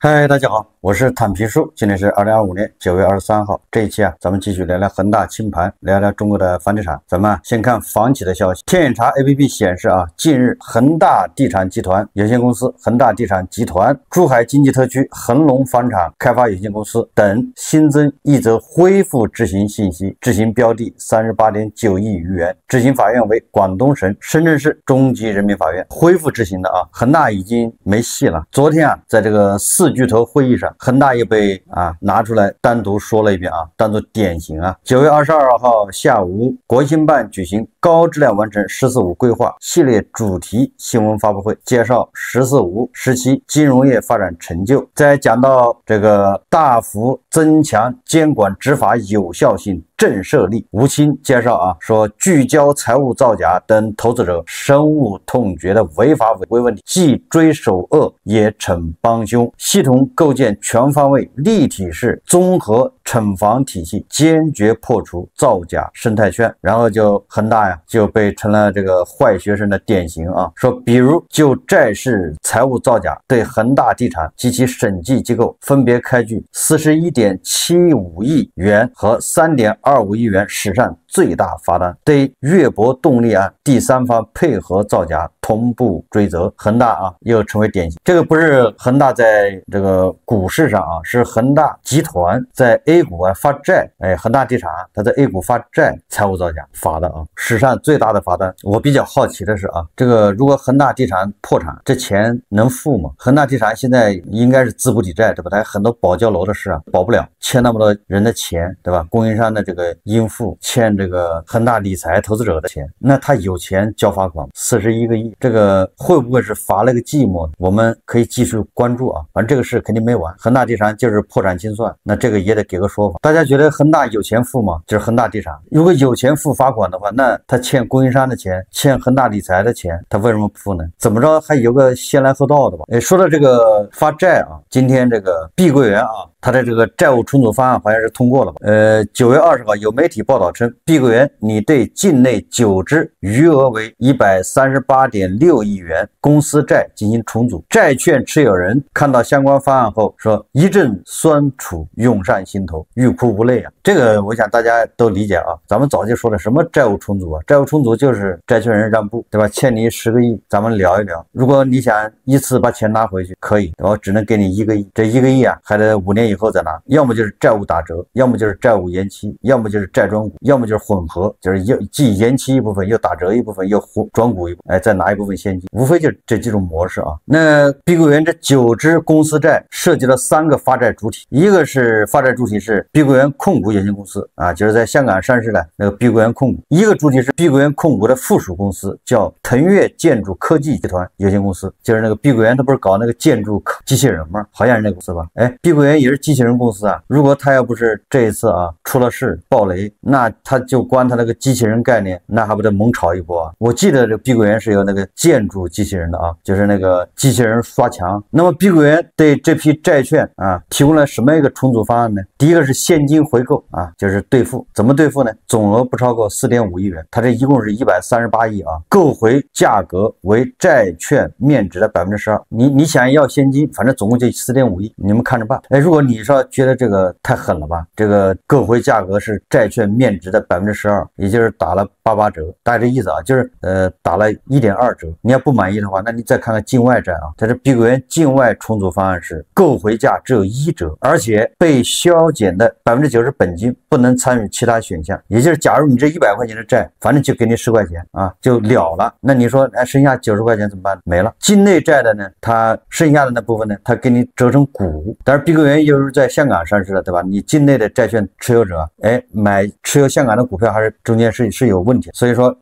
嗨，大家好，我是坦皮叔，今天是2025年9月23号。这一期咱们继续聊聊恒大清盘，聊聊中国的房地产。咱们先看房企的消息。天眼查 APP 显示近日恒大地产集团有限公司、恒大地产集团、珠海经济特区恒隆房产开发有限公司等新增一则恢复执行信息，执行标的38.9亿余元，执行法院为广东省深圳市中级人民法院。恢复执行的恒大已经没戏了。昨天在这个4巨头会议上，恒大又被拿出来单独说了一遍当做典型9月22号下午，国新办举行高质量完成“十四五”规划系列主题新闻发布会，介绍“十四五”时期金融业发展成就。在讲到这个大幅增强监管执法有效性、震慑力，吴清介绍说聚焦财务造假等投资者深恶痛绝的违法违规问题，既追首恶也惩帮凶，系统构建全方位立体式综合惩罚体系，坚决破除造假生态圈。然后恒大就被成了这个坏学生的典型说比如就债市财务造假，对恒大地产及其审计机构分别开具41.75亿元和3.25亿元史上最大罚单，对粤博动力案第三方配合造假同步追责。恒大又成为典型。这个不是恒大在这个股市上是恒大集团在 A 股发债，恒大地产它在 A 股发债财务造假罚的史上最大的罚单。我比较好奇的是这个如果恒大地产破产，这钱能付吗？恒大地产现在应该是资不抵债，对吧？它很多保交楼的事保不了，欠那么多人的钱，对吧？供应商的这个应付，欠这个恒大理财投资者的钱，那他有钱交罚款41个亿，这个会不会是罚了个寂寞？我们可以继续关注反正这个事肯定没完。恒大地产就是破产清算，那这个也得给个说法。大家觉得恒大有钱付吗？就是恒大地产如果有钱付罚款的话，那他欠供应商的钱，欠恒大理财的钱，他为什么不付呢？怎么着还有个先来后到的吧？说到这个发债今天这个碧桂园他的这个债务重组方案好像是通过了吧？9月20号有媒体报道称，碧桂园拟对境内9只余额为138.6亿元公司债进行重组。债券持有人看到相关方案后说，一阵酸楚涌上心头，欲哭无泪这个我想大家都理解咱们早就说了，什么债务重组债务重组就是债权人让步，对吧？欠你10个亿，咱们聊一聊。如果你想一次把钱拿回去，可以，我只能给你1个亿，这1个亿还得5年以后再拿，要么就是债务打折，要么就是债务延期，要么就是债转股，要么就是混合，就是既延期一部分，又打折一部分，又转股一部分，再拿一部分现金，无非就这几种模式那碧桂园这9只公司债涉及了3个发债主体，一个是发债主体是碧桂园控股有限公司就是在香港上市的那个碧桂园控股，一个主体是碧桂园控股的附属公司叫腾跃建筑科技集团有限公司，就是那个碧桂园它不是搞那个建筑机器人吗？好像是那个公司吧？碧桂园也是机器人公司如果他要不是这一次出了事爆雷，那他就光他那个机器人概念，那还不得猛炒一波我记得这碧桂园是有那个建筑机器人的就是那个机器人刷墙。那么碧桂园对这批债券提供了什么一个重组方案呢？第一个是现金回购就是兑付。怎么兑付呢？总额不超过4.5亿元，它这一共是138亿购回价格为债券面值的12%。你想要现金，反正总共就4.5亿，你们看着办。如果你说觉得这个太狠了吧，这个购回价格是债券面值的12%，也就是打了88折，大概这意思就是打了1.2折。你要不满意的话，那你再看看境外债它这碧桂园境外重组方案是购回价只有1折，而且被削减的90%本金不能参与其他选项，也就是假如你这100块钱的债，反正就给你10块钱就了了。那你说剩下90块钱怎么办？没了。境内债的呢，它剩下的那部分呢，它给你折成股。但是碧桂园又是在香港上市的，对吧？你境内的债券持有者买持有香港的股票，还是中间是有问题。所以说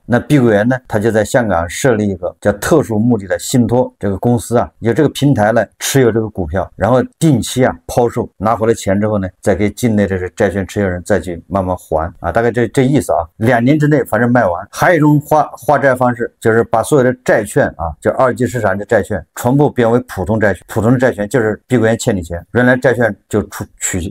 那碧桂园呢，它就在香港设立一个叫特殊目的的信托这个公司有这个平台来持有这个股票，然后定期抛售，拿回来钱之之后呢，再给境内的债券持有人再去慢慢还啊，大概这意思啊。2年之内反正卖完。还有一种化债方式，就是把所有的债券啊，就二级市场的债券全部变为普通债券。普通的债券就是碧桂园欠你钱，原来债券就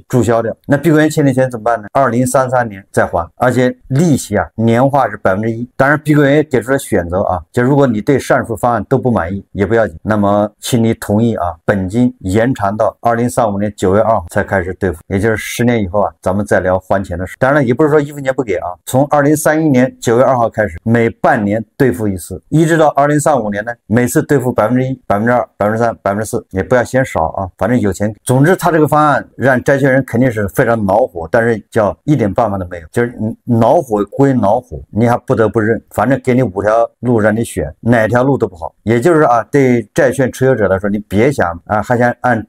注销掉。那碧桂园欠你钱怎么办呢？2033年再还，而且利息啊年化是1%。当然碧桂园也给出了选择啊，就如果你对上述方案都不满意也不要紧，那么请你同意啊，本金延长到2035年9月2号才开始兑付，也就是10年以后啊，咱们再聊还钱的事。当然了，也不是说1分钱不给啊，从2031年9月2号开始，每半年兑付一次，一直到2035年呢，每次兑付1%、2%、3%、4%，也不要嫌少啊，反正有钱。总之，他这个方案让债权人肯定是非常恼火，但是叫一点办法都没有，就是你恼火归恼火，你还不得不认，反正给你5条路让你选，哪条路都不好。也就是啊，对债券持有者来说，你别想啊，还想按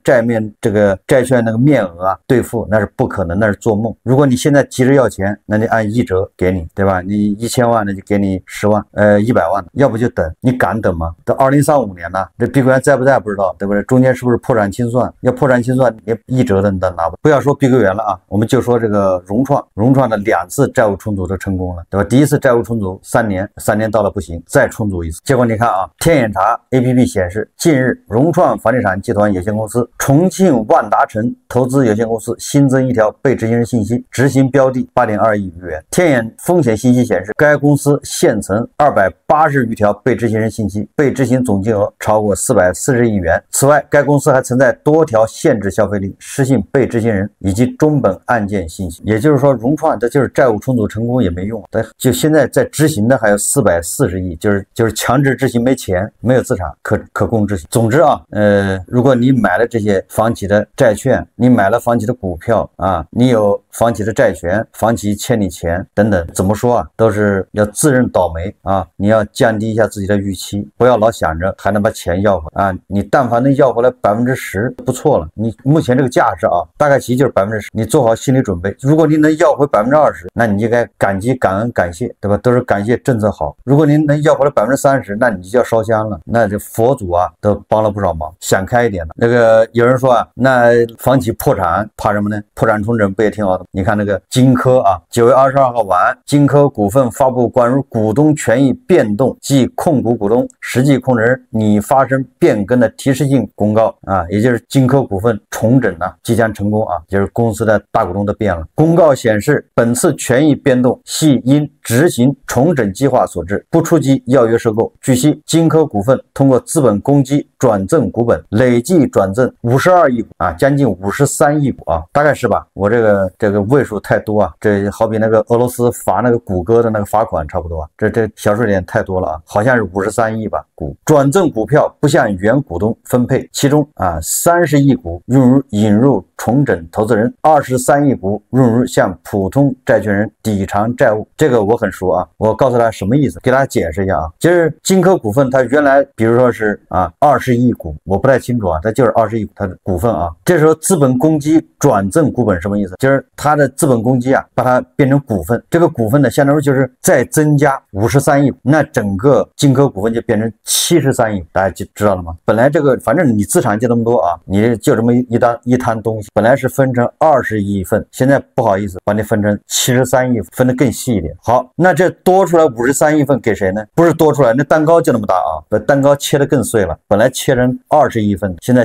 这个债券那个面额啊兑付，那是不可能，那是做梦。如果你现在急着要钱，那你按1折给你，对吧？你1000万，那就给你10万，100万，要不就等，你敢等吗？到2035年呢，这碧桂园在不在不知道，对不对？中间是不是破产清算？要破产清算，连1折的你都拿不。不要说碧桂园了啊，我们就说这个融创的2次债务重组都成功了，对吧？第一次债务重组3年到了不行，再重组一次。结果你看啊，天眼查 APP 显示，近日融创房地产集团有限公司、重庆万达城投资有限公司新增一条被执行人信息，执行标的8.2亿元。天眼风险信息显示，该公司现存280余条被执行人信息，被执行总金额超过440亿元。此外，该公司还存在多条限制消费令、失信被执行人以及中本案件信息。也就是说，融创这就是债务重组成功也没用，就现在在执行的还有440亿，就是强制执行，没钱，没有资产可供执行。总之啊，如果你买了这些房企的债券，你买了房企的股票啊，你有房企的债权，房企欠你钱等等，怎么说啊，都是要自认倒霉啊！你要降低一下自己的预期，不要老想着还能把钱要回来啊！你但凡能要回来10%不错了。你目前这个价值啊，大概其就是10%，你做好心理准备。如果你能要回20%，那你就该感激、感恩、感谢，对吧？都是感谢政策好。如果您能要回来30%，那你就要烧香了，那这佛祖啊都帮了不少忙。想开一点的，那个有人说啊，那房企破产怕什么呢？破产重整不也挺好的？你看那个金科啊，9月22号晚，金科股份发布关于股东权益变动及控股股东、实际控制人拟发生变更的提示性公告啊，也就是金科股份重整啊即将成功啊，就是公司的大股东都变了。公告显示，本次权益变动系因执行重整计划所致，不触及要约收购。据悉，金科股份通过资本公积转赠股本，累计转赠52亿股啊，将近53亿股啊，大概是吧？我这个位数太多啊，这好比那个俄罗斯罚那个谷歌的那个罚款差不多啊，这小数点太多了啊，好像是53亿吧股。转赠股票不向原股东分配，其中啊30亿股引入重整投资人，23亿股用于向普通债权人抵偿债务。这个我很熟啊，我告诉他什么意思，给大家解释一下啊。就是金科股份它原来比如说是啊20亿股，我不太清楚啊，它就是20亿股它的股份啊。这时候资本公积转赠股本什么意思？就是它的资本公积啊把它变成股份，这个股份呢相当于就是再增加53亿股，那整个金科股份就变成73亿，大家就知道了吗？本来这个反正你资产就那么多啊，你就这么一摊东西，本来是分成20亿份，现在不好意思把你分成73亿，分得更细一点。好，那这多出来53亿份给谁呢？不是多出来，那蛋糕就那么大啊，把蛋糕切得更碎了，本来切成20亿份，现在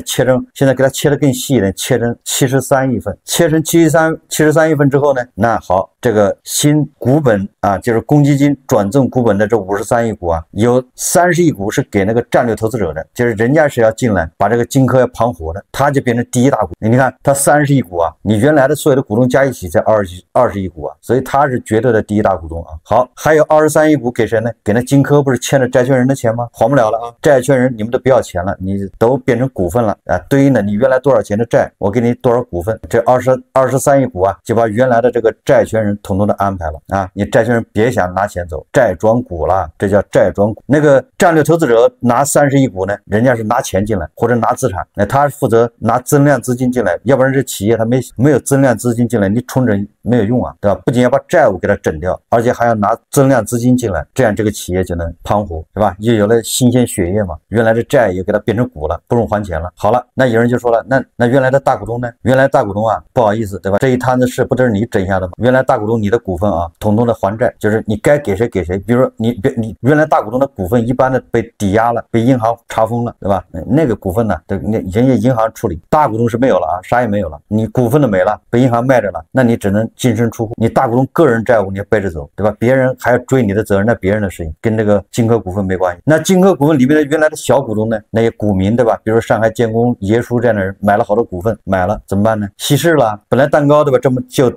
给它切得更细一点，切成73亿份，切成73亿份之后呢，那好，这个新股本啊，就是公积金转赠股本的这53亿股啊，有30亿股是给那个战略投资者的，就是人家是要进来把这个金科要盘活的，他就变成第一大股。你看他30亿股啊，你原来的所有的股东加一起才20亿股啊，所以他是绝对的第一大股东啊。好，还有23亿股给谁呢？给那金科不是欠着债权人的钱吗？还不了了啊，债权人你们都不要钱了，你都变成股份了啊，对应的你原来多少钱的债，我给你多少股份，这23亿股啊吧？就把原来的这个债权人统统的安排了啊，你债权人别想拿钱走，债转股了，这叫债转股。那个战略投资者拿30亿股呢，人家是拿钱进来或者拿资产，那他负责拿增量资金进来，要不然这企业他没有增量资金进来，你重整没有用啊，对吧？不仅要把债务给它整掉，而且还要拿增量资金进来，这样这个企业就能盘活，是吧？又有了新鲜血液嘛，原来的债也给它变成股了，不用还钱了。好了，那有人就说了，那原来的大股东呢？原来大股东啊，不好意思，对吧？这一摊子事不都是你整下的吗？原来大股东你的股份啊，统统的还债，就是你该给谁给谁。比如说你原来大股东的股份一般的被抵押了，被银行查封了，对吧？那个股份呢，人家银行处理，大股东是没有了啊，啥也没有了，你股份都没了，被银行卖着了，那你只能净身出户。你大股东个人债务你也背着走，对吧？别人还要追你的责任，那别人的事情跟这个金科股份没关系。那金科股份里面的原来的小股东呢，那些股民，对吧？比如上海建工、爷叔这样的人买了好多股份，买了怎么办呢？稀释了，本来蛋糕对吧，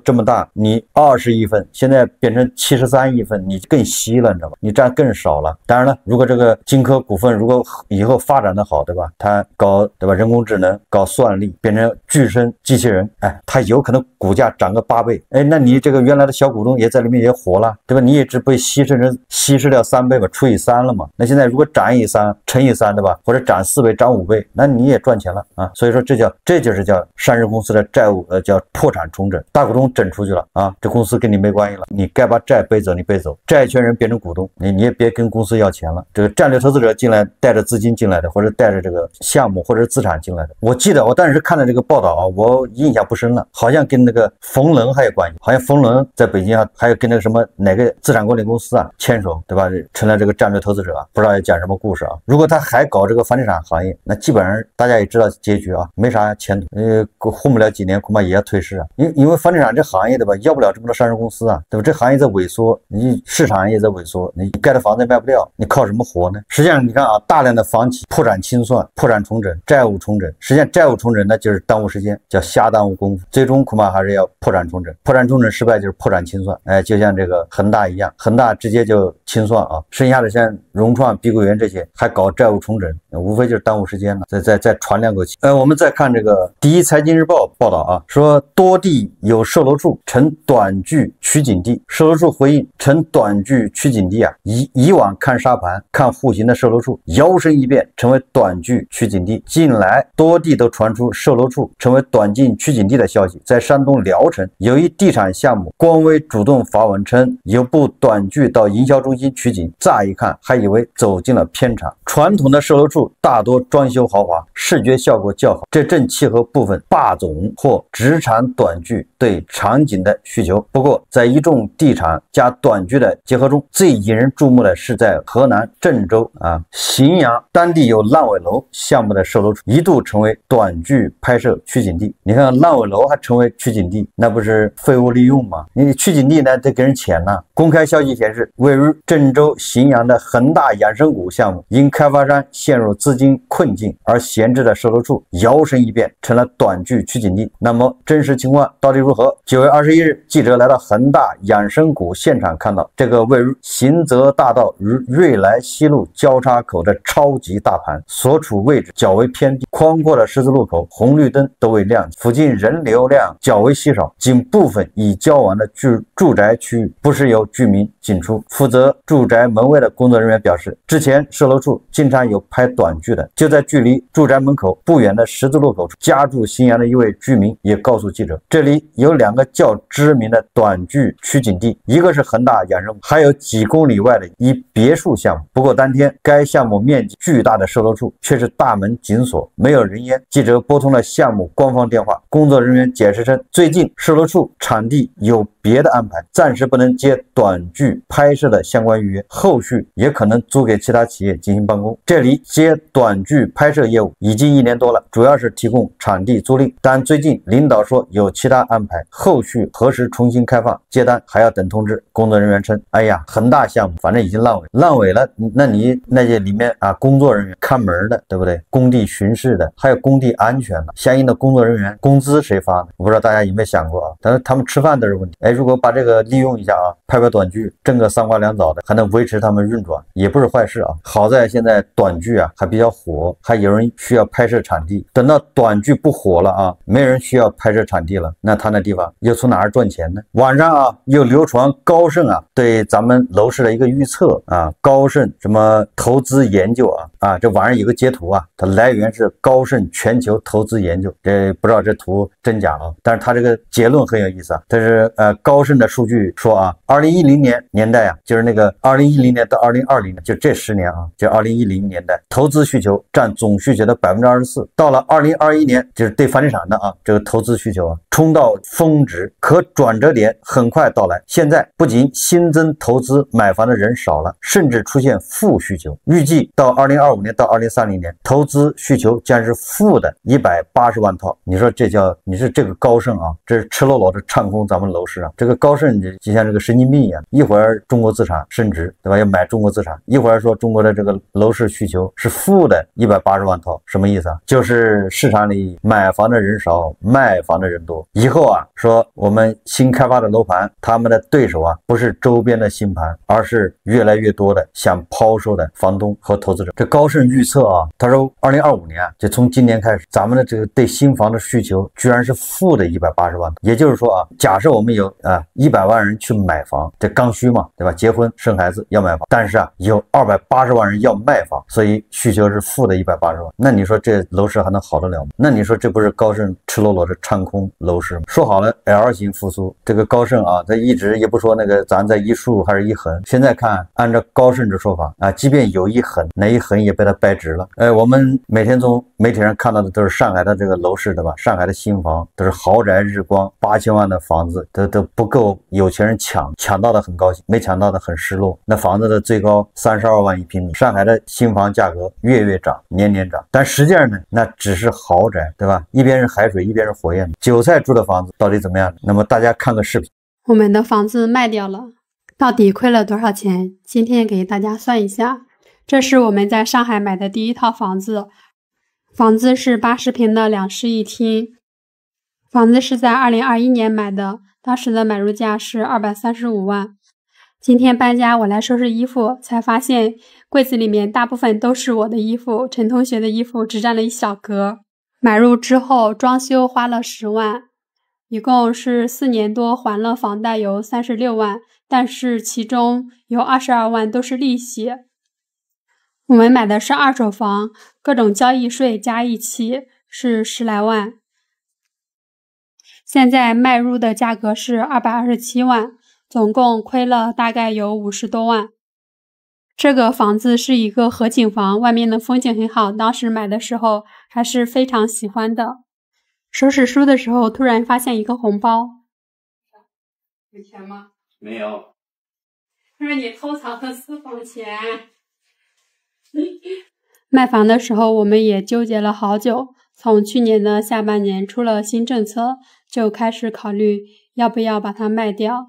这么大，你20亿份，现在变成73亿份，你更稀了，你知道吧？你占更少了。当然了，如果这个金科股份如果以后发展的好，对吧？它搞对吧人工智能，搞算力，变成具身机器人，哎，它有可能股价涨个8倍，哎，那你这个原来的小股东也在里面也活了，对吧？你也只被稀释掉3倍吧，除以3了嘛。那现在如果涨以3乘以3，对吧？或者涨4倍、涨5倍，那你也赚钱了啊。所以说这就是叫上市公司的债务叫破产重整，大股东整出去了啊，这公司跟你没关系了，你该把债背走你背走，债权人变成股东，你也别跟公司要钱了。这个战略投资者进来带着资金进来的，或者带着这个项目或者资产进来的，我记得我当时看了这个报道啊，我印象不深了，好像跟那个冯仑还有关系，好像冯仑在北京啊，还有跟那个什么哪个资产管理公司啊牵手，对吧？成了这个战略投资者啊，不知道要讲什么故事啊。如果他还搞这个房地产行业，那基本上大家也知道结局啊，没啥前途，混不了几年恐怕也要退市啊。因为房地产这行业对吧，要不了这么多上市公司啊，对吧？这行业在萎缩，你市场也在萎缩，你盖的房子卖不掉，你靠什么活呢？实际上你看啊，大量的房企破产清算、破产重整、债务重整，实际上债务重整那就是耽误时间，叫瞎耽误功夫，最终恐怕还是要破产重整。破产重整失败就是破产清算，哎，就像这个恒大一样，恒大直接就清算啊，剩下的像融创、碧桂园这些还搞债务重整，无非就是耽误时间了，再喘2口气。我们再看这个第一财经日报报道啊，说多地有售楼处成短距取景地，售楼处回应成短距取景地啊，以往看沙盘、看户型的售楼处摇身一变成为短距取景地，近来多地都传出售楼处成为短距取景地的消息。在山东聊城有一地产项目，官微主动发文称有部短距到营销中心取景，乍一看还以为走进了片场。传统的售楼处大多装修豪华，视觉效果较好，这正契合部分霸总或职场短距对场景的需求。不过在一众地产加短距的结合中，最引人注目的是在河南郑州荥阳当地有烂尾楼项目的售楼处一度成为短距拍摄取景地。你看烂尾楼还成为取景地，那不是废物利用吗？你取景地呢得给人钱呢。公开消息显示，位于郑州荥阳的恒大养生谷项目因开发商陷入资金困境而闲置的售楼处摇身一变成了短距取景地。那么真实情况到底如何？9月21日，记者来到恒大养生谷现场，看到这个位于行则大道与瑞来西路交叉口的超级大盘所处位置较为偏僻，宽阔的十字路口红绿灯都未亮起，附近人流量较为稀少，仅部分已交完的住宅区域不时有居民进出。负责住宅门卫的工作人员表示，之前售楼处经常有拍短距的，就在距离住宅门口不远的十字路口处，家住荥阳的一位居民也告诉记者，这里有2个较知名的短距取景地，一个是恒大养生谷，还有几公里外的一别墅项目。不过当天该项目面积巨大的售楼处却是大门紧锁，没有人烟。记者拨通了项目官方电话，工作人员解释称，最近售楼处场地有别的安排，暂时不能接短距拍摄的相关预约，后续也可能租给其他企业进行办公。这里接短距拍摄业务已经1年多了，主要是提供场地租赁，但最近领导说有其他安排，后续何时重新开放接单还要等通知。工作人员称，哎呀，恒大项目反正已经烂尾了，那你那些里面工作人员看门的，对不对？工地巡视的，还有工地安全的，相应的工作人员工资谁发呢？我不知道大家有没有想过啊？但是他们吃饭都是问题。如果把这个利用一下拍拍短剧，挣个3花2枣的，还能维持他们运转，也不是坏事啊。好在现在短剧啊还比较火，还有人需要拍摄场地。等到短剧不火了啊，没人需要拍摄场地了，那他那地方又从哪儿赚钱呢？网上啊又流传高盛啊对咱们楼市的一个预测啊，高盛什么投资研究啊，这网上有个截图啊，它来源是高盛全球投资研究，这不知道这图真假啊，但是它这个结论很有意思啊。但是高盛的数据说啊，2010年代啊，就是那个2010年到2020年，就这10年啊，就2010年代投资需求占总需求的24%，到了2021年，就是对房地产的啊这个投资需求啊冲到峰值，可转折点很快到来。现在不仅新增投资买房的人少了，甚至出现负需求，预计到2025年到2030年，投资需求将是负的180万套。你说你是这个高盛啊，这是赤裸裸的唱空咱们楼市啊。这个高盛就像这个神经病一样，一会儿中国资产升值，对吧？要买中国资产，一会儿说中国的这个楼市需求是负的180万套，什么意思啊？就是市场里买房的人少，卖房的人多。以后啊，说我们新开发的楼盘，他们的对手啊不是周边的新盘，而是越来越多的想抛售的房东和投资者。这高盛预测啊，他说2025年啊，就从今年开始，咱们的这个对新房的需求居然是负的180万。也就是说啊，假设我们有100万人去买房，这刚需嘛，对吧？结婚生孩子要买房，但是啊有280万人要卖房，所以需求是负的180万。那你说这楼市还能好得了吗？那你说这不是高盛赤裸裸的唱空楼市吗？说好了 L 型复苏，这个高盛啊，他一直也不说那个咱在一竖还是一横。现在看，按照高盛的说法啊，即便有一横，那一横也被他掰直了。我们每天从媒体上看到的都是上海的这个楼市，对吧？上海的新房都是豪宅日光，8000万的房子都不够有钱人抢到的很高兴，没抢到的很失落。那房子的最高32万一平米，上海的新房价格月涨，年涨，但实际上呢，那只是豪宅，对吧？一边是海水，一边是火焰，韭菜住的房子到底怎么样？那么大家看个视频。我们的房子卖掉了，到底亏了多少钱？今天给大家算一下。这是我们在上海买的第一套房子，房子是80平的2室1厅，房子是在2021年买的，当时的买入价是235万。今天搬家，我来收拾衣服，才发现柜子里面大部分都是我的衣服，陈同学的衣服只占了一小格。买入之后装修花了10万，一共是4年多还了房贷有36万，但是其中有22万都是利息。我们买的是二手房，各种交易税加一起是10来万。现在卖入的价格是227万，总共亏了大概有50多万。这个房子是一个河景房，外面的风景很好，当时买的时候还是非常喜欢的。收拾书的时候突然发现一个红包。有钱吗？没有。是你偷藏的私房钱。卖房的时候我们也纠结了好久，从去年的下半年出了新政策，就开始考虑要不要把它卖掉。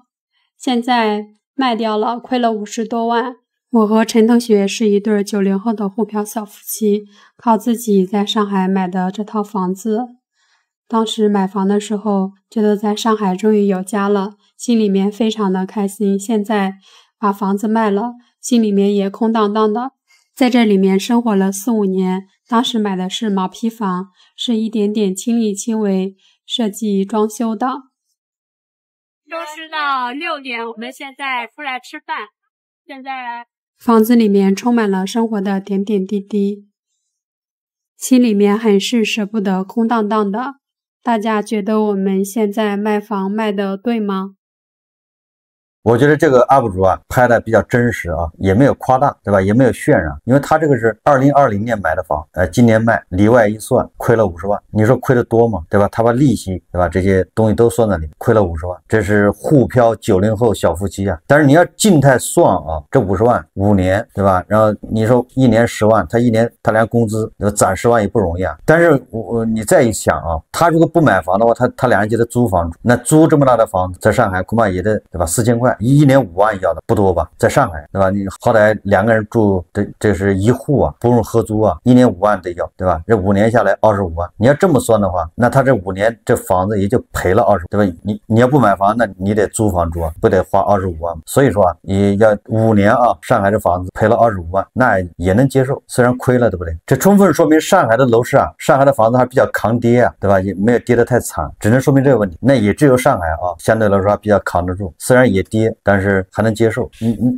现在卖掉了，亏了50多万。我和陈同学是一对90后的沪漂小夫妻，靠自己在上海买的这套房子。当时买房的时候觉得在上海终于有家了，心里面非常的开心。现在把房子卖了，心里面也空荡荡的。在这里面生活了4、5年，当时买的是毛坯房，是一点点亲力亲为设计装修的。收拾到6点，我们现在出来吃饭。现在房子里面充满了生活的点点滴滴，心里面很是舍不得，空荡荡的。大家觉得我们现在卖房卖的对吗？我觉得这个 UP 主啊拍的比较真实啊，也没有夸大，对吧？也没有渲染，因为他这个是2020年买的房，今年卖，里外一算亏了50万，你说亏的多吗？对吧？他把利息，对吧？这些东西都算在里面，亏了50万，这是沪漂90后小夫妻啊。但是你要静态算啊，这50万5年，对吧？然后你说1年10万，他1年他连工资攒10万也不容易啊。但是你再一想啊，他如果不买房的话，他俩人就得租房住，那租这么大的房子，在上海恐怕也得，对吧？4000块。块，一年5万要的不多吧？在上海，对吧？你好歹2个人住，这是一户啊，不用合租啊，一年5万得要，对吧？这5年下来25万，你要这么算的话，那他这5年这房子也就赔了20，对吧？你要不买房，那你得租房住啊，不得花25万？所以说啊，你要5年啊，上海这房子赔了25万，那也能接受，虽然亏了，对不对？这充分说明上海的楼市啊，上海的房子还比较抗跌啊，对吧？也没有跌得太惨，只能说明这个问题。那也只有上海啊，相对来说还比较扛得住，虽然也跌，但是还能接受。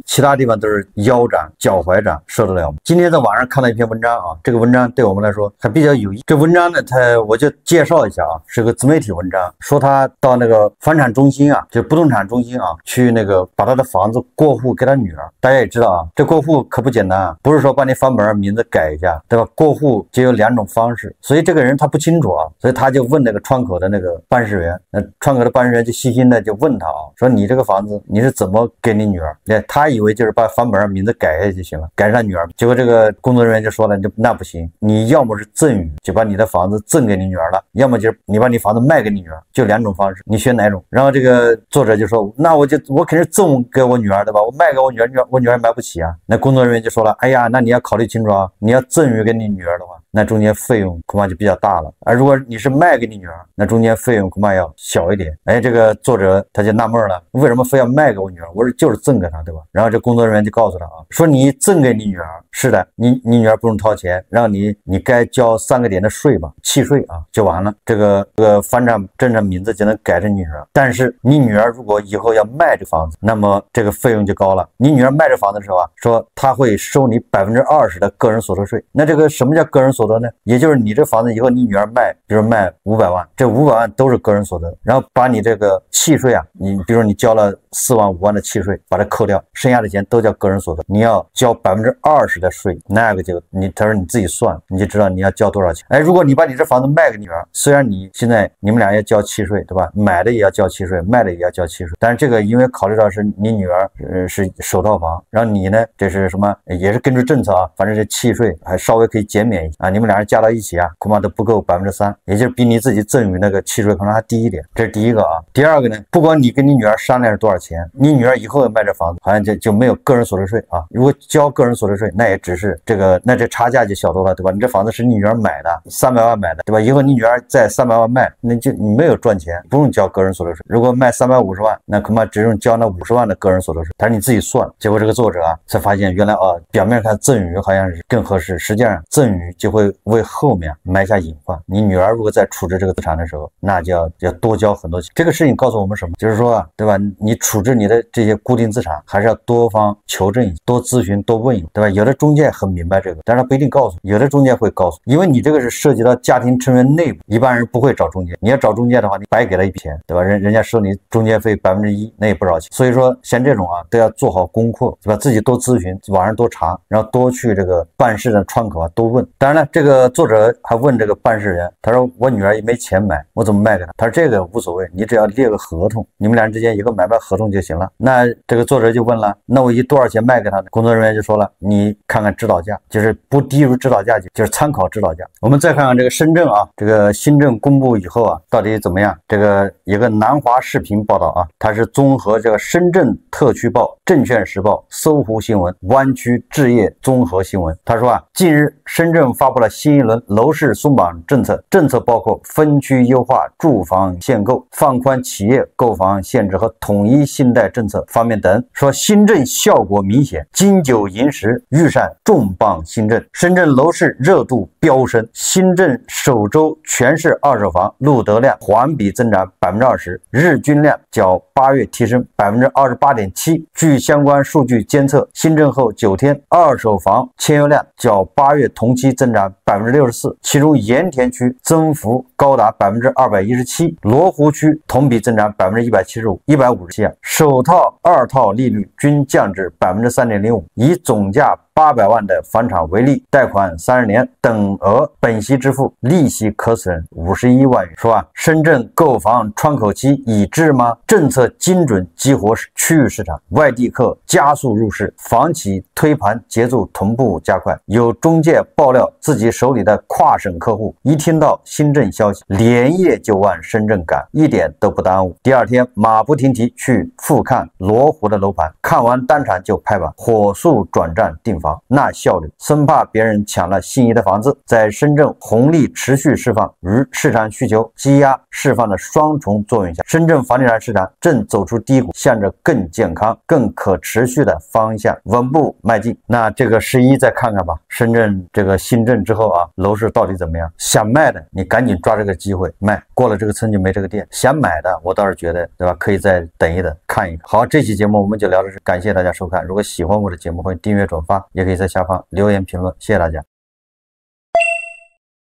其他地方都是腰斩、脚踝斩，受得了吗？今天在网上看到一篇文章啊，这个文章对我们来说还比较有益。这文章呢，我就介绍一下啊，是个自媒体文章，说他到那个房产中心啊，就不动产中心啊，去那个把他的房子过户给他女儿。大家也知道啊，这过户可不简单啊，不是说把你房本名字改一下，对吧？过户就有2种方式，所以这个人他不清楚啊，所以他就问那个窗口的那个办事员，那窗口的办事员就细心的就问他啊，说你这个房子你是怎么给你女儿？他以为就是把房本上名字改一下就行了，改上女儿。结果这个工作人员就说了，那不行，你要么是赠与，就把你的房子赠给你女儿了，要么就是你把你房子卖给你女儿，就2种方式，你选哪种？然后这个作者就说，那我肯定是赠给我女儿，对吧？我卖给我女儿，我女儿买不起啊。那工作人员就说了，哎呀，那你要考虑清楚啊，你要赠与给你女儿的话，那中间费用恐怕就比较大了，而如果你是卖给你女儿，那中间费用恐怕要小一点。哎，这个作者他就纳闷了，为什么非要卖给我女儿？我说就是赠给她，对吧？然后这工作人员就告诉他啊，说你赠给你女儿，是的，你女儿不用掏钱，让你该交3个点的税吧，契税啊，就完了。这个房产证上名字就能改成女儿。但是你女儿如果以后要卖这房子，那么这个费用就高了。你女儿卖这房子的时候啊，说他会收你20%的个人所得税。那这个什么叫个人所得呢？也就是你这房子以后你女儿卖，比如卖500万，这500万都是个人所得，然后把你这个契税啊，你比如你交了4万5万的契税，把它扣掉，剩下的钱都叫个人所得，你要交20%的税，那个就他说你自己算，你就知道你要交多少钱。哎，如果你把你这房子卖给女儿，虽然你现在你们俩要交契税，对吧？买的也要交契税，卖的也要交契税，但是这个因为考虑到是你女儿是首套房，然后你呢这是什么，也是根据政策啊，反正是契税还稍微可以减免啊，你们俩人加到一起啊，恐怕都不够3%，也就是比你自己赠与那个契税可能还低一点。这是第一个啊。第二个呢，不管你跟你女儿商量是多少钱，你女儿以后要卖这房子，好像就没有个人所得税啊。如果交个人所得税，那也只是那这差价就小多了，对吧？你这房子是你女儿买的，300万买的，对吧？以后你女儿在300万卖，那就你没有赚钱，不用交个人所得税。如果卖350万，那恐怕只用交那50万的个人所得税，但是你自己算。结果这个作者啊才发现，原来表面看赠与好像是更合适，实际上赠与就会为后面埋下隐患。你女儿如果在处置这个资产的时候，那就要多交很多钱。这个事情告诉我们什么？就是说啊，对吧？你处置你的这些固定资产，还是要多方求证，多咨询，多问，对吧？有的中介很明白这个，但是他不一定告诉你，有的中介会告诉你，因为你这个是涉及到家庭成员内部，一般人不会找中介。你要找中介的话，你白给了一笔钱，对吧？人家收你中介费1%，那也不少钱。所以说像这种啊，都要做好功课，对吧？自己多咨询，网上多查，然后多去这个办事的窗口啊多问。当然了，这个作者还问这个办事员，他说我女儿也没钱买，我怎么卖给她？他说这个无所谓，你只要列个合同，你们俩人之间有个买卖合同就行了。那这个作者就问了，那我以多少钱卖给他呢？工作人员就说了，你看看指导价，就是不低于指导价，就是参考指导价。我们再看看这个深圳啊，这个新政公布以后啊，到底怎么样？这个有个南华视频报道啊，它是综合这个深圳特区报、证券时报、搜狐新闻、湾区置业综合新闻。他说啊，近日深圳发布了新一轮楼市松绑政策，政策包括分区优化住房限购、放宽企业购房限制和统一信贷政策方面等。说新政效果明显，金九银十，遇上重磅新政，深圳楼市热度飙升。新政首周全市二手房录得量环比增长20%，日均量较8月提升28.7%。据相关数据监测，新政后9天，二手房签约量较8月同期增长64%，其中盐田区增幅高达217%，罗湖区同比增长175%、157%啊。首套、二套利率均降至3.05%，以总价800万的房产为例，贷款30年，等额本息支付，利息可损51万元，说深圳购房窗口期已至吗？政策精准激活区域市场，外地客加速入市，房企推盘节奏同步加快。有中介爆料，自己手里的跨省客户一听到新政消息，连夜就往深圳赶，一点都不耽误。第二天马不停蹄去复看罗湖的楼盘，看完当场就拍板，火速转账订房，那效率，生怕别人抢了心仪的房子。在深圳红利持续释放与市场需求积压释放的双重作用下，深圳房地产市场正走出低谷，向着更健康、更可持续的方向稳步迈进。那这个11再看看吧，深圳这个新政之后楼市到底怎么样？想卖的你赶紧抓这个机会卖，过了这个村就没这个店。想买的我倒是觉得，对吧？可以再等一等，看一看。好，这期节目我们就聊到这，感谢大家收看。如果喜欢我的节目，欢迎订阅转发，也可以在下方留言评论，谢谢大家。